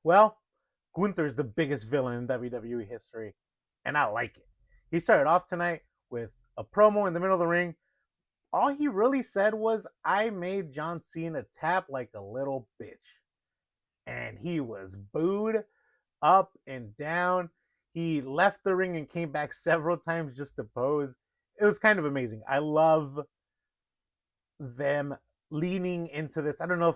Well, Gunther's the biggest villain in WWE history, and I like it. He started off tonight with a promo in the middle of the ring. All he really said was, I made John Cena tap like a little bitch. And he was booed up and down. He left the ring and came back several times just to pose. It was kind of amazing. I love them leaning into this. I don't know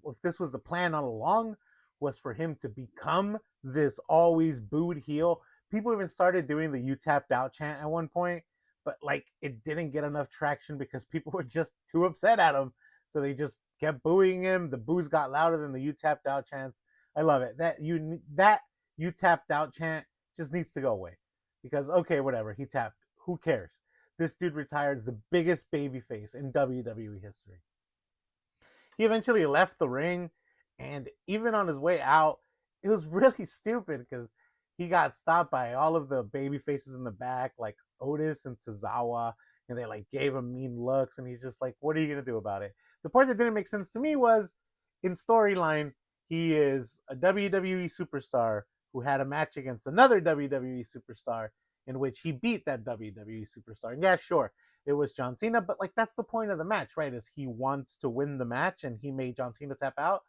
if this was the plan all along, was for him to become this always booed heel. People even started doing the "you tapped out" chant at one point, but like it didn't get enough traction because people were just too upset at him. So they just kept booing him. The boos got louder than the "you tapped out" chants. I love it. That you tapped out chant just needs to go away. Because okay, whatever, he tapped. Who cares? This dude retired the biggest babyface in WWE history. He eventually left the ring, and even on his way out, it was really stupid because he got stopped by all of the baby faces in the back, like Otis and Tozawa, and they like gave him mean looks, and he's just like, "What are you gonna do about it?" The part that didn't make sense to me was in storyline, he is a WWE superstar who had a match against another WWE superstar in which he beat that WWE superstar. And yeah, sure, it was John Cena, but like that's the point of the match, right? Is he wants to win the match and he made John Cena tap out.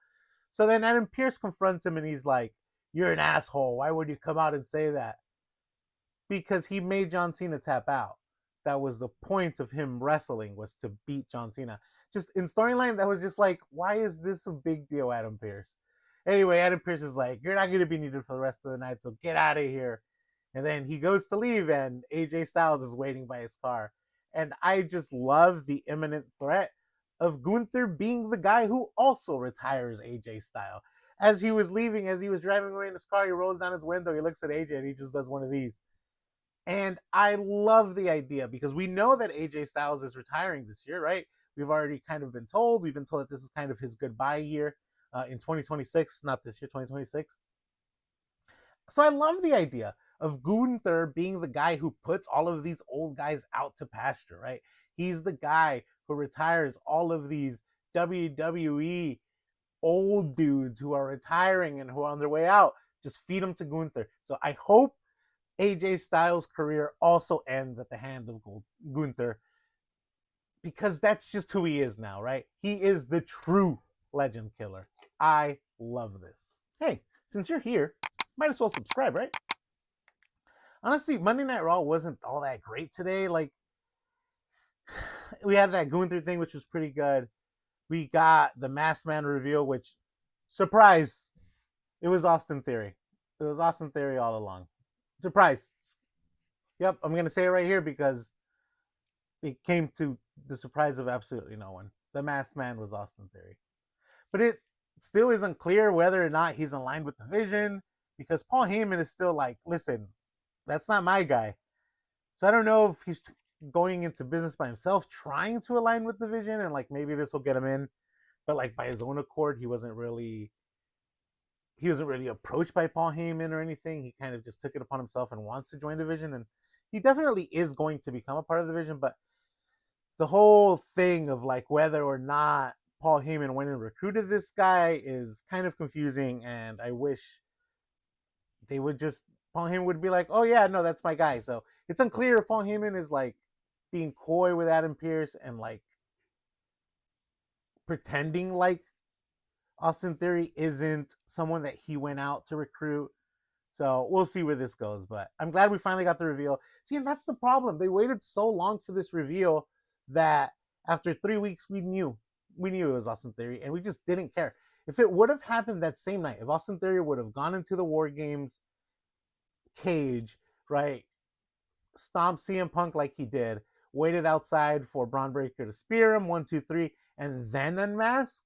So then Adam Pearce confronts him and he's like, "You're an asshole. Why would you come out and say that?" Because he made John Cena tap out. That was the point of him wrestling, was to beat John Cena. Just in storyline, that was just like, why is this a big deal, Adam Pearce? Anyway, Adam Pearce is like, "You're not going to be needed for the rest of the night, so get out of here." And then he goes to leave, and AJ Styles is waiting by his car. And I just love the imminent threat of Gunther being the guy who also retires AJ Styles. As he was leaving, as he was driving away in his car, he rolls down his window, he looks at AJ, and he just does one of these. And I love the idea because we know that AJ Styles is retiring this year, right? We've already kind of been told. We've been told that this is kind of his goodbye year in 2026, not this year, 2026. So I love the idea of Gunther being the guy who puts all of these old guys out to pasture, right? He's the guy who retires all of these WWE old dudes who are retiring and who are on their way out. Just feed them to Gunther. So I hope AJ Styles' career also ends at the hand of Gunther, because that's just who he is now, right? He is the true legend killer. I love this. Hey, since you're here, might as well subscribe, right? Honestly, Monday Night Raw wasn't all that great today. Like, we had that Gunther thing, which was pretty good. We got the Masked Man reveal, which, surprise, it was Austin Theory. It was Austin Theory all along. Surprise. Yep, I'm going to say it right here because it came to the surprise of absolutely no one. The Masked Man was Austin Theory. But it still isn't clear whether or not he's aligned with the vision, because Paul Heyman is still like, listen, that's not my guy. So I don't know if he's going into business by himself, trying to align with the vision, and like maybe this will get him in. But like by his own accord, he wasn't really approached by Paul Heyman or anything. He kind of just took it upon himself and wants to join the Vision, and he definitely is going to become a part of the Vision. But the whole thing of like whether or not Paul Heyman went and recruited this guy is kind of confusing, and I wish they would just Paul Heyman would be like, "Oh yeah, no, that's my guy." So it's unclear if Paul Heyman is like being coy with Adam Pearce and like pretending like Austin Theory isn't someone that he went out to recruit. So we'll see where this goes. But I'm glad we finally got the reveal. See, and that's the problem. They waited so long for this reveal that after 3 weeks, we knew it was Austin Theory, and we just didn't care. If it would have happened that same night, if Austin Theory would have gone into the War Games cage, right, stomped CM Punk like he did, waited outside for Bron Breakker to spear him, 1, 2, 3, and then unmask,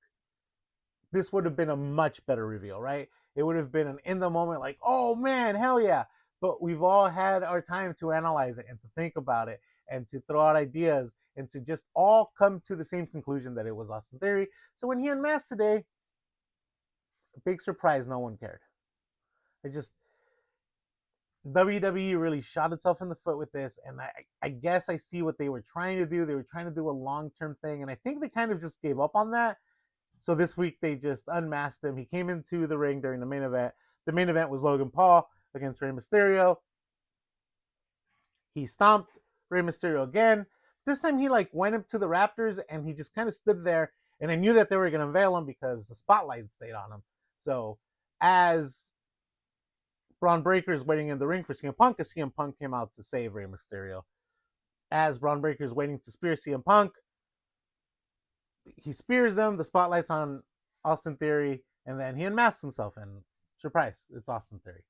this would have been a much better reveal, right? It would have been an in the moment, like, oh man, hell yeah. But we've all had our time to analyze it and to think about it and to throw out ideas and to just all come to the same conclusion that it was Austin Theory. So when he unmasked today, big surprise, no one cared. It just, WWE really shot itself in the foot with this, and I guess I see what they were trying to do. They were trying to do a long term thing, and I think they kind of just gave up on that So this week they just unmasked him. He came into the ring during the main event. The main event was Logan Paul against Rey Mysterio. He stomped Rey Mysterio again. This time he like went up to the Raptors and he just kind of stood there. And I knew that they were going to unveil him because the spotlight stayed on him. So as Bron Breakker is waiting in the ring for CM Punk, because CM Punk came out to save Rey Mysterio. As Bron Breakker is waiting to spear CM Punk, he spears him. The spotlight's on Austin Theory, and then he unmasks himself. And surprise, it's Austin Theory.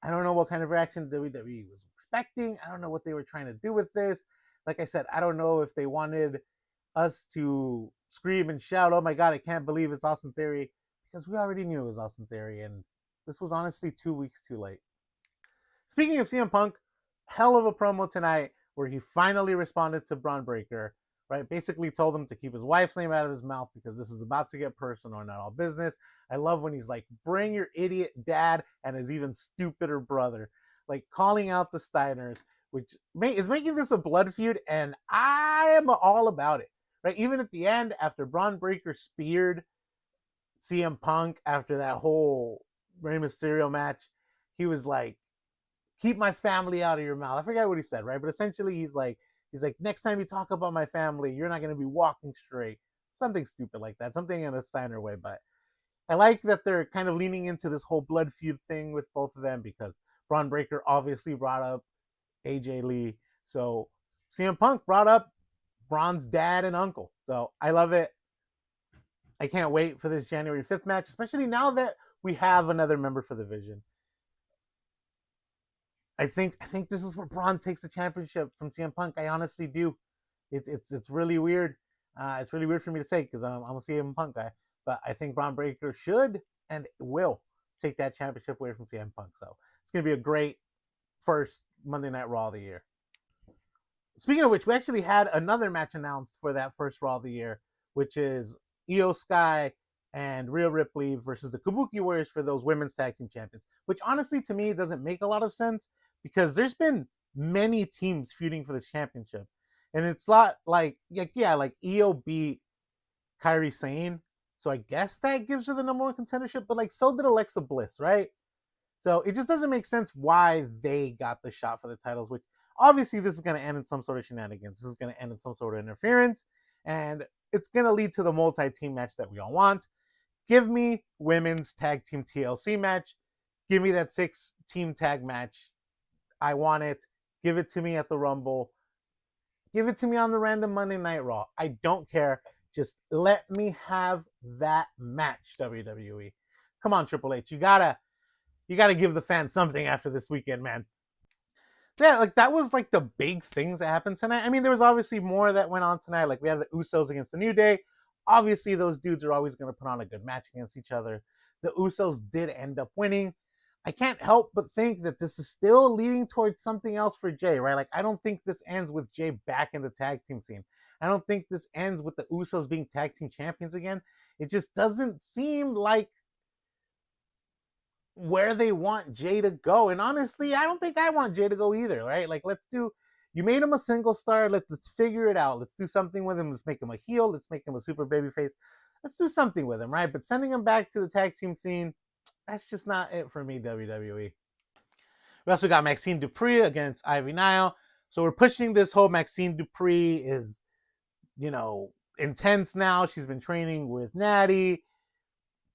I don't know what kind of reaction WWE was expecting. I don't know what they were trying to do with this. Like I said, I don't know if they wanted us to scream and shout, "Oh my God, I can't believe it's Austin Theory," because we already knew it was Austin Theory, and this was honestly 2 weeks too late. Speaking of CM Punk, hell of a promo tonight where he finally responded to Bron Breakker, right? Basically told him to keep his wife's name out of his mouth because this is about to get personal and not all business. I love when he's like, bring your idiot dad and his even stupider brother, like calling out the Steiners, which is making this a blood feud, and I am all about it, right? Even at the end, after Bron Breakker speared CM Punk after that whole Rey Mysterio match, he was like, keep my family out of your mouth. I forget what he said, right? But essentially he's like, next time you talk about my family, you're not going to be walking straight. Something stupid like that. Something in a Steiner way. But I like that they're kind of leaning into this whole blood feud thing with both of them because Bron Breakker obviously brought up AJ Lee. So CM Punk brought up Bron's dad and uncle. So I love it. I can't wait for this January 5th match, especially now that we have another member for the Vision. I think this is where Braun takes the championship from CM Punk. I honestly do. It's really weird. It's really weird for me to say because I'm a CM Punk guy, but I think Bron Breakker should and will take that championship away from CM Punk. So it's gonna be a great first Monday Night Raw of the year. Speaking of which, we actually had another match announced for that first Raw of the year, which is Io Sky and Rhea Ripley versus the Kabuki Warriors for those women's tag team champions, which honestly to me doesn't make a lot of sense because there's been many teams feuding for this championship. And it's not like Io beat Kairi Sane. So I guess that gives her the number one contendership, but like so did Alexa Bliss, right? So it just doesn't make sense why they got the shot for the titles, which obviously this is going to end in some sort of shenanigans. This is going to end in some sort of interference, and it's going to lead to the multi-team match that we all want. Give me women's tag team TLC match. Give me that 6-team tag match. I want it. Give it to me at the Rumble. Give it to me on the random Monday Night Raw. I don't care. Just let me have that match, WWE. Come on, Triple H. You gotta give the fans something after this weekend, man. So yeah, like that was like the big things that happened tonight. I mean, there was obviously more that went on tonight. Like we had the Usos against the New Day. Obviously, those dudes are always going to put on a good match against each other. The Usos did end up winning. I can't help but think that this is still leading towards something else for Jay, right? Like, I don't think this ends with Jay back in the tag team scene. I don't think this ends with the Usos being tag team champions again. It just doesn't seem like where they want Jay to go. And honestly, I don't think I want Jay to go either, right? Like, you made him a single star. Let's figure it out. Let's do something with him. Let's make him a heel. Let's make him a super babyface. Let's do something with him, right? But sending him back to the tag team scene, that's just not it for me, WWE. We also got Maxine Dupree against Ivy Nile. So we're pushing this whole Maxine Dupree is, intense now. She's been training with Natty.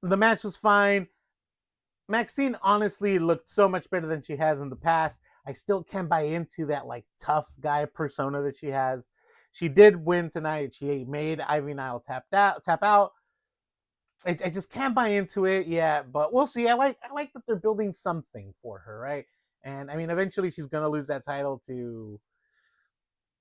The match was fine. Maxine honestly looked so much better than she has in the past. I still can't buy into that like tough guy persona that she has. She did win tonight. She made Ivy Nile tap out. I just can't buy into it yet, but we'll see. I like that they're building something for her, right? And I mean, eventually she's gonna lose that title to,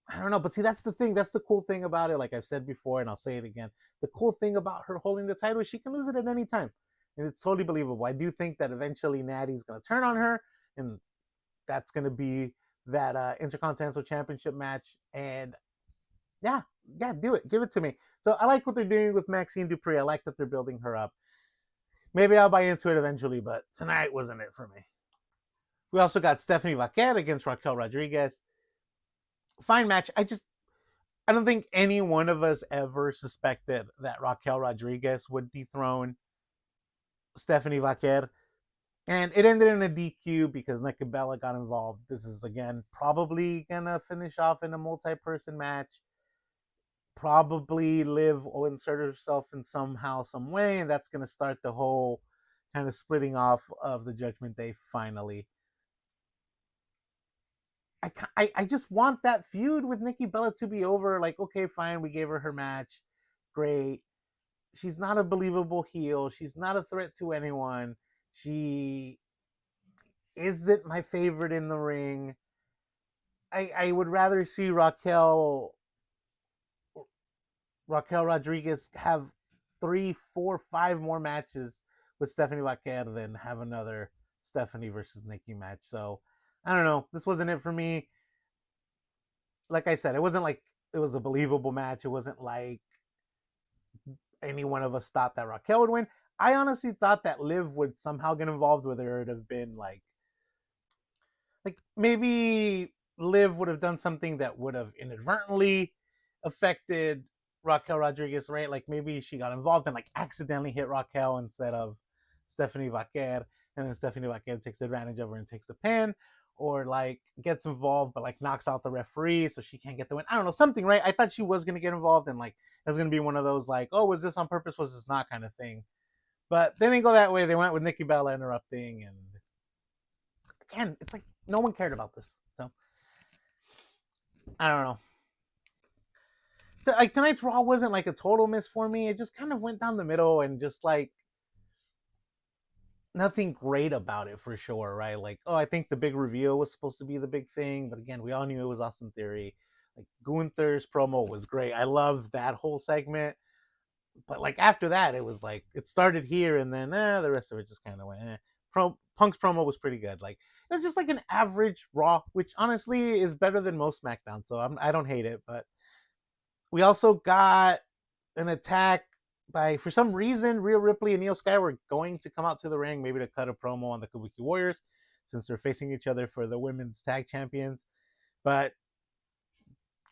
I don't know, but see, that's the thing. That's the cool thing about it. Like I've said before, and I'll say it again. The cool thing about her holding the title is she can lose it at any time, and it's totally believable. I do think that eventually Natty's gonna turn on her, and that's gonna be that Intercontinental Championship match. And yeah, do it. Give it to me. So I like what they're doing with Maxine Dupree. I like that they're building her up. Maybe I'll buy into it eventually, but tonight wasn't it for me. We also got Stephanie Vaquer against Raquel Rodriguez. Fine match. I I don't think any one of us ever suspected that Raquel Rodriguez would dethrone Stephanie Vaquer. And it ended in a DQ because Nikki Bella got involved. This is, again, probably going to finish off in a multi-person match. Probably Liv will insert herself in somehow, some way, and that's going to start the whole kind of splitting off of the Judgment Day finally. I just want that feud with Nikki Bella to be over. Like, okay, fine, we gave her match. Great. She's not a believable heel. She's not a threat to anyone. She isn't my favorite in the ring. I would rather see Raquel Rodriguez have 3, 4, 5 more matches with Stephanie Vaquer than have another Stephanie versus Nikki match. So I don't know. This wasn't it for me. Like I said, it wasn't like it was a believable match. It wasn't like any one of us thought that Raquel would win. I honestly thought that Liv would somehow get involved, whether it would have been like maybe Liv would have done something that would have inadvertently affected Raquel Rodriguez, right? Like maybe she got involved and like accidentally hit Raquel instead of Stephanie Vaquer, and then Stephanie Vaquer takes advantage of her and takes the pin, or like gets involved but like knocks out the referee so she can't get the win. I don't know, something, right? I thought she was gonna get involved and like it was gonna be one of those like, oh, was this on purpose? Was this not kind of thing? But they didn't go that way. They went with Nikki Bella interrupting, and again, it's like no one cared about this. So I don't know. So, like tonight's Raw wasn't like a total miss for me. It just kind of went down the middle and just like nothing great about it for sure, right? Like, oh, I think the big reveal was supposed to be the big thing, but again, we all knew it was Austin Theory. Like Gunther's promo was great. I loved that whole segment. But like after that, it was like it started here and then the rest of it just kind of went. Punk's promo was pretty good. Like it was just like an average Raw, which honestly is better than most SmackDown. So I don't hate it, but we also got an attack by, for some reason, Rhea Ripley and Io Sky were going to come out to the ring, maybe to cut a promo on the Kabuki Warriors, since they're facing each other for the women's tag champions. But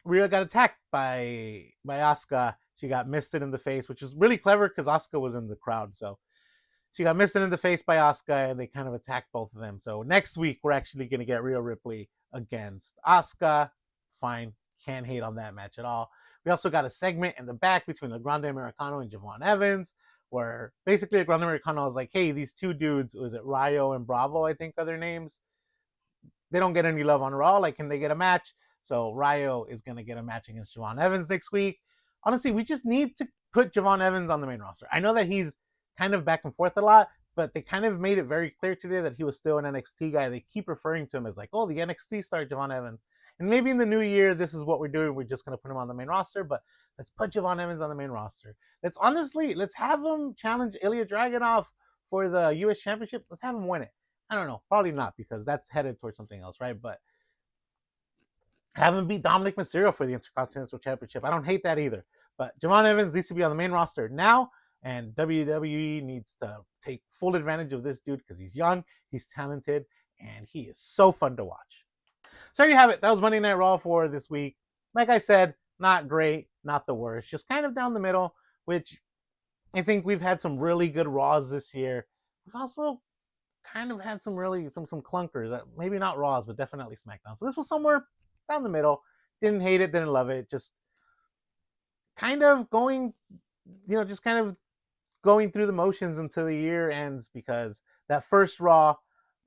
Rhea got attacked by Asuka. She got misted in the face, which was really clever because Asuka was in the crowd. So she got misted in the face by Asuka, and they kind of attacked both of them. So next week, we're actually going to get Rhea Ripley against Asuka. Fine. Can't hate on that match at all. We also got a segment in the back between the Grande Americano and Javon Evans, where basically the Grande Americano was like, hey, these two dudes, was it Rayo and Bravo, I think are their names? They don't get any love on Raw. Like, can they get a match? So Rayo is going to get a match against Javon Evans next week. Honestly, we just need to put Javon Evans on the main roster. I know that he's kind of back and forth a lot, but they kind of made it very clear today that he was still an NXT guy. They keep referring to him as like, oh, the NXT star Javon Evans. And maybe in the new year, this is what we're doing. We're just going to put him on the main roster, but let's put Javon Evans on the main roster. Let's have him challenge Ilya Dragunov for the U.S. Championship. Let's have him win it. I don't know. Probably not, because that's headed towards something else, right? But have him beat Dominic Mysterio for the Intercontinental Championship. I don't hate that either. But Javon Evans needs to be on the main roster now, and WWE needs to take full advantage of this dude because he's young, he's talented, and he is so fun to watch. So there you have it. That was Monday Night Raw for this week. Like I said, not great, not the worst. Just kind of down the middle, which I think we've had some really good Raws this year. We've also kind of had some clunkers. That maybe not Raws, but definitely SmackDown. So this was somewhere down the middle. Didn't hate it, didn't love it. Just kind of going, just kind of going through the motions until the year ends, because that first Raw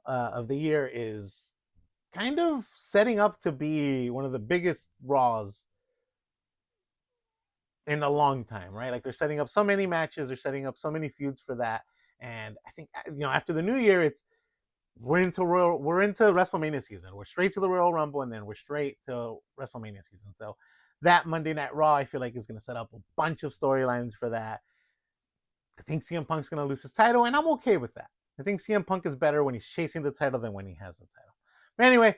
of the year is kind of setting up to be one of the biggest Raws in a long time, right? Like they're setting up so many matches, they're setting up so many feuds for that. And I think, after the new year, we're into WrestleMania season. We're straight to the Royal Rumble, and then we're straight to WrestleMania season. So that Monday Night Raw, I feel like, is going to set up a bunch of storylines for that. I think CM Punk's going to lose his title, and I'm okay with that. I think CM Punk is better when he's chasing the title than when he has the title. But anyway,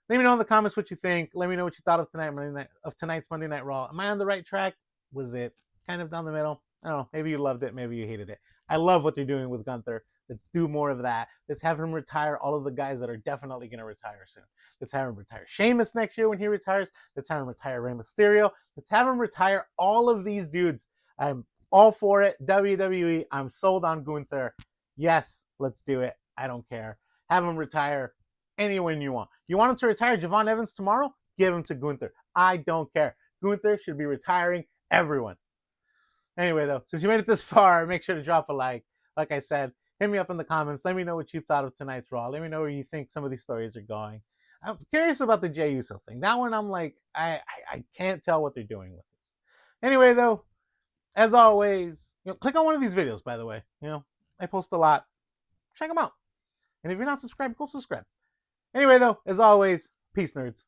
let me know in the comments what you think. Let me know what you thought of tonight's Monday Night Raw. Am I on the right track? Was it kind of down the middle? I don't know. Maybe you loved it. Maybe you hated it. I love what they're doing with Gunther. Let's do more of that. Let's have him retire all of the guys that are definitely going to retire soon. Let's have him retire Sheamus next year when he retires. Let's have him retire Rey Mysterio. Let's have him retire all of these dudes. I'm all for it. WWE, I'm sold on Gunther. Yes, let's do it. I don't care. Have him retire anyone you want. You want him to retire Javon Evans tomorrow? Give him to Gunther. I don't care. Gunther should be retiring everyone. Anyway, though, since you made it this far, make sure to drop a like. Like I said, hit me up in the comments. Let me know what you thought of tonight's Raw. Let me know where you think some of these stories are going. I'm curious about the Jey Uso thing. That one, I'm like, I can't tell what they're doing with this. Anyway, though, as always, click on one of these videos, by the way. I post a lot. Check them out. And if you're not subscribed, go subscribe. Anyway, though, as always, peace, nerds.